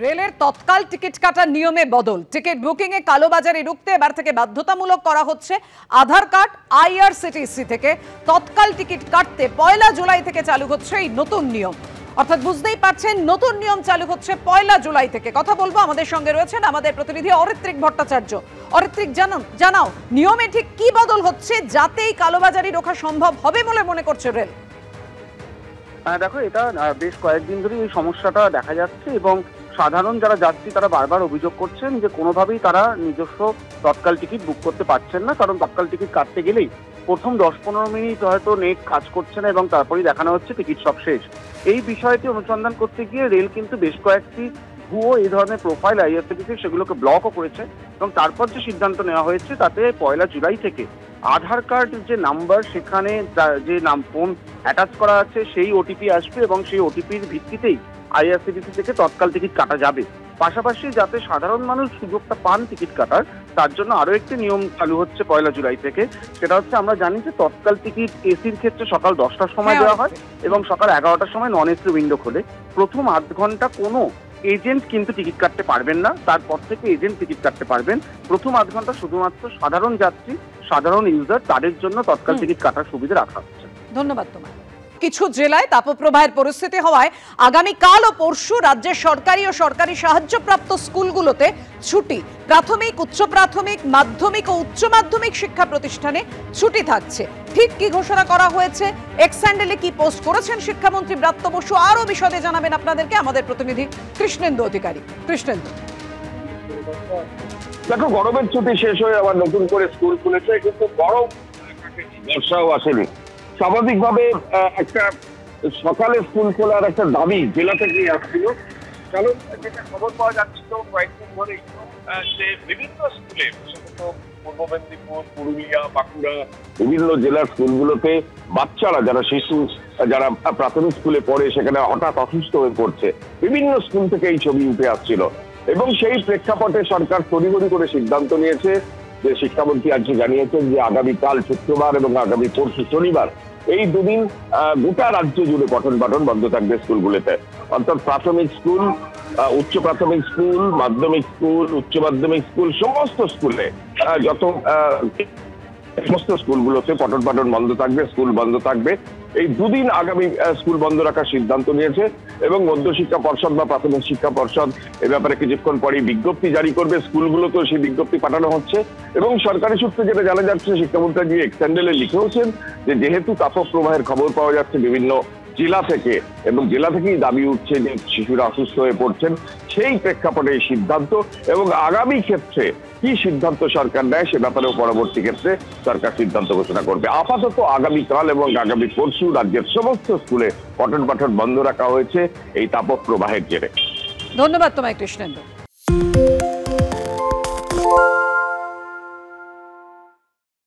রেলের তৎকাল টিকিট কাটার নিয়মে বদল। টিকিট বুকিং এ কালোবাজারি রুখতে এবার থেকে বাধ্যতামূলক করা হচ্ছে আধার কার্ড। আইআরসিটিসি থেকে তৎকাল টিকিট কাটতে 1 জুলাই থেকে চালু হচ্ছে এই নতুন নিয়ম। অর্থাৎ বুঝতেই পারছেন নতুন নিয়ম চালু হচ্ছে 1 জুলাই থেকে। কথা বলবো, আমাদের সঙ্গে রয়েছেন আমাদের প্রতিনিধি অরিত্রিক ভট্টাচার্য। অরিত্রিক, জানাও নিয়মে ঠিক কি বদল হচ্ছে যাতে এই কালোবাজারি রোখা সম্ভব হবে বলে মনে করছে রেল? দেখো, এটা বেশ কয়েকদিন ধরে এই সমস্যাটা দেখা যাচ্ছে এবং সাধারণ যারা যাত্রী তারা বারবার অভিযোগ করছেন যে কোনোভাবেই তারা নিজস্ব তৎকাল টিকিট বুক করতে পারছেন না। কারণ তৎকাল টিকিট কাটতে গেলেই প্রথম 10-15 মিনিট হয়তো নেট কাজ করছে না এবং তারপরেই দেখানো হচ্ছে টিকিট সব শেষ। এই বিষয়টি অনুসন্ধান করতে গিয়ে রেল কিন্তু বেশ কয়েকটি ভুয়ো এই ধরনের প্রোফাইল আইআরসিটিসি সেগুলোকে ব্লকও করেছে এবং তারপর যে সিদ্ধান্ত নেওয়া হয়েছে তাতে 1 জুলাই থেকে আধার কার্ড যে নাম্বার, সেখানে যে ফোন অ্যাটাচ করা আছে সেই ওটিপি আসবে এবং সেই ওটিপির ভিত্তিতেই আইআরসিটিসি থেকে তৎকাল টিকিট কাটা যাবে। পাশাপাশি যাতে সাধারণ মানুষ সুযোগটা পান টিকিট কাটার, তার জন্য আরো একটি নিয়ম চালু হচ্ছে 1 জুলাই থেকে। সেটা হচ্ছে, আমরা জানি যে তৎকাল টিকিট এসির ক্ষেত্রে সকাল 10টার সময় দেওয়া হয় এবং সকাল 11টার সময় নন এসি উইন্ডো খোলে। প্রথম আধ ঘন্টা কোনো এজেন্ট কিন্তু টিকিট কাটতে পারবেন না, তারপর থেকে এজেন্ট টিকিট কাটতে পারবেন। প্রথম আধ ঘন্টা শুধুমাত্র সাধারণ যাত্রী, সাধারণ ইউজার, তাদের জন্য তৎকাল টিকিট কাটার সুবিধা রাখা হচ্ছে। ধন্যবাদ তোমায়। কিছু জেলায় তাপপ্রবাহের পরিস্থিতি হওয়ায় আগামীকাল ও পরশু রাজ্যের সরকারি ও সরকারি সাহায্যপ্রাপ্ত স্কুলগুলোতে ছুটি। প্রাথমিক, উচ্চ প্রাথমিক, মাধ্যমিক ও উচ্চ মাধ্যমিক শিক্ষা প্রতিষ্ঠানে ছুটি থাকছে। ঠিক কি ঘোষণা করা হয়েছে, এক্স হ্যান্ডেলে কি পোস্ট করেছেন শিক্ষামন্ত্রী ব্রাত্য বসু, আরো বিশদে জানাবেন আপনাদেরকে আমাদের প্রতিনিধি কৃষ্ণেন্দু অধিকারী। কৃষ্ণেন্দু, দেখো, গরমের ছুটি শেষ হয়ে আবার নতুন করে স্কুল খুলেছে, কিন্তু গরম বর্ষাও আসেনি। স্বাভাবিকভাবে একটা সকালে স্কুল খোলার একটা দাবি জেলা থেকেই আসছিল। কারণ যেটা খবর পাওয়া যাচ্ছিল কয়েকদিন ধরেই যে বিভিন্ন স্কুলে, বিশেষত পূর্ব মেদিনীপুর, পুরুলিয়া, বাঁকুড়া, বিভিন্ন জেলার স্কুলগুলোতে বাচ্চারা, যারা শিশু, যারা প্রাথমিক স্কুলে পড়ে, সেখানে হঠাৎ অসুস্থ হয়ে পড়ছে। বিভিন্ন স্কুল থেকে এই ছবি উঠে আসছিল এবং সেই প্রেক্ষাপটে সরকার তড়িঘড়ি করে সিদ্ধান্ত নিয়েছে যে শিক্ষামন্ত্রী আজকে জানিয়েছেন যে আগামীকাল শুক্রবার এবং আগামী পরশু শনিবার এই দুদিন গোটা রাজ্য জুড়ে পঠন পাঠন বন্ধ থাকবে স্কুলগুলোতে। অর্থাৎ প্রাথমিক স্কুল, উচ্চ প্রাথমিক স্কুল, মাধ্যমিক স্কুল, উচ্চ মাধ্যমিক স্কুল, সমস্ত স্কুলে সমস্ত স্কুলগুলোতে পঠন পাঠন বন্ধ থাকবে, স্কুল বন্ধ থাকবে। এই দুদিন আগামী স্কুল বন্ধ রাখার সিদ্ধান্ত নিয়েছে এবং মধ্যশিক্ষা পর্ষদ বা প্রাথমিক শিক্ষা পর্ষদ এ ব্যাপারে কিছুক্ষণ পরেই বিজ্ঞপ্তি জারি করবে। স্কুলগুলোতেও সেই বিজ্ঞপ্তি পাঠানো হচ্ছে এবং সরকারি সূত্রে যেটা জানা যাচ্ছে, শিক্ষামন্ত্রী এক্স হ্যান্ডেলে লিখেওছেন যে যেহেতু তাপপ্রবাহের খবর পাওয়া যাচ্ছে বিভিন্ন জেলা থেকে এবং জেলা থেকেই দাবি উঠছে যে শিশুরা অসুস্থ হয়ে পড়ছেন, সেই প্রেক্ষাপটে এই সিদ্ধান্ত এবং আগামী ক্ষেত্রে কি সিদ্ধান্ত সরকার নেয় সে ব্যাপারেও পরবর্তী ক্ষেত্রে সরকার সিদ্ধান্ত ঘোষণা করবে। আপাতত আগামীকাল এবং আগামী পরশু রাজ্যের সমস্ত স্কুলে পঠন পাঠন বন্ধ রাখা হয়েছে এই তাপপ্রবাহের জেরে। ধন্যবাদ তোমায় কৃষ্ণেন্দু।